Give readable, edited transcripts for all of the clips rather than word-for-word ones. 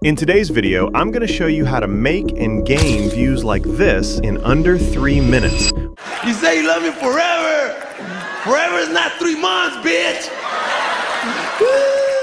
In today's video, I'm going to show you how to make and gain views like this in under 3 minutes. You say you love me forever. Forever is not 3 months, bitch.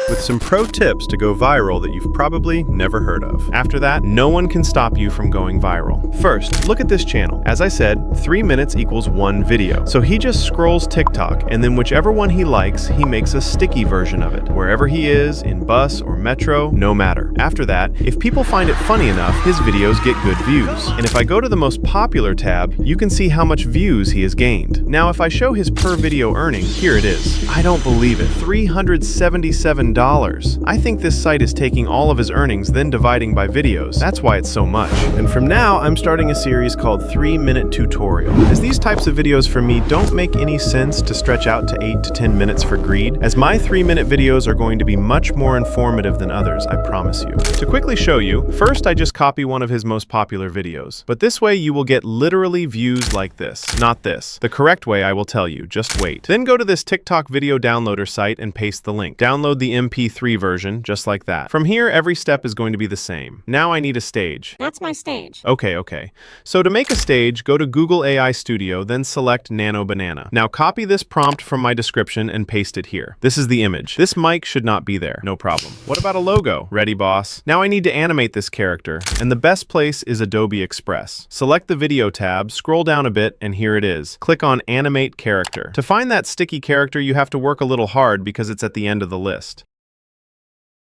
With some pro tips to go viral that you've probably never heard of. After that, no one can stop you from going viral. First, look at this channel. As I said, 3 minutes equals 1 video. So he just scrolls TikTok, and then whichever one he likes, he makes a sticky version of it. Wherever he is, in bus or metro, no matter. After that, if people find it funny enough, his videos get good views. And if I go to the most popular tab, you can see how much views he has gained. Now, if I show his per video earning, here it is. I don't believe it. $377. I think this site is taking all of his earnings, then dividing by videos. That's why it's so much. And from now, I'm starting a series called 3-Minute Tutorial. As these types of videos for me don't make any sense to stretch out to 8 to 10 minutes for greed, as my 3-minute videos are going to be much more informative than others, I promise you. To quickly show you, first I just copy one of his most popular videos. But this way you will get literally views like this, not this. The correct way I will tell you, just wait. Then go to this TikTok video downloader site and paste the link. Download the MP3 version, just like that. From here, every step is going to be the same. Now I need a stage. That's my stage. Okay. So to make a stage, go to Google AI Studio, then select Nano Banana. Now copy this prompt from my description and paste it here. This is the image. This mic should not be there, no problem. What about a logo? Ready, boss? Now I need to animate this character, and the best place is Adobe Express. Select the video tab, scroll down a bit, and here it is. Click on Animate Character. To find that sticky character, you have to work a little hard because it's at the end of the list.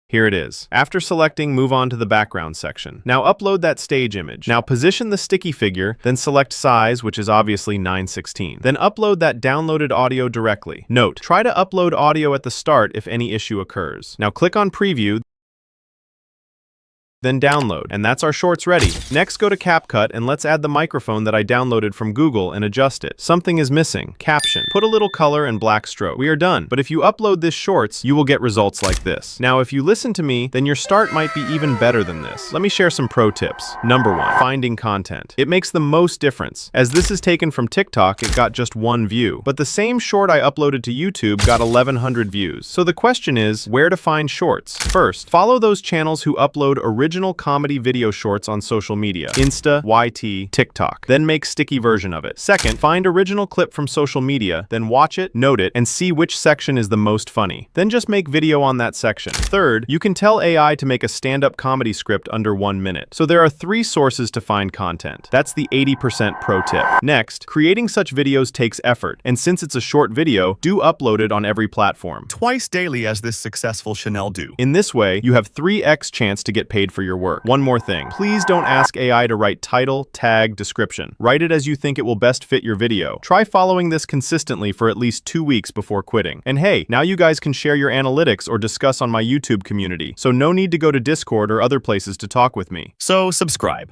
Here it is. After selecting, move on to the background section. Now upload that stage image. Now position the sticky figure, then select size, which is obviously 9:16. Then upload that downloaded audio directly. Note, try to upload audio at the start if any issue occurs. Now click on preview, then download, and that's our shorts ready. Next, go to CapCut and let's add the microphone that I downloaded from Google and adjust it. Something is missing. Caption. Put a little color and black stroke. We are done. But if you upload this shorts, you will get results like this. Now, if you listen to me, then your start might be even better than this. Let me share some pro tips. Number 1, finding content. It makes the most difference. As this is taken from TikTok, it got just 1 view. But the same short I uploaded to YouTube got 1,100 views. So the question is, where to find shorts? First, follow those channels who upload original comedy video shorts on social media, Insta, YT, TikTok. Then make sticky version of it. Second, find original clip from social media, then watch it, note it, and see which section is the most funny. Then just make video on that section. Third, you can tell AI to make a stand-up comedy script under 1 minute. So there are 3 sources to find content. That's the 80% pro tip. Next, creating such videos takes effort, and since it's a short video, do upload it on every platform. Twice daily as this successful Chanel do. In this way, you have 3x chance to get paid for your work. One more thing. Please don't ask AI to write title, tag, description. Write it as you think it will best fit your video. Try following this consistently for at least 2 weeks before quitting. And hey, now you guys can share your analytics or discuss on my YouTube community, so no need to go to Discord or other places to talk with me. So subscribe.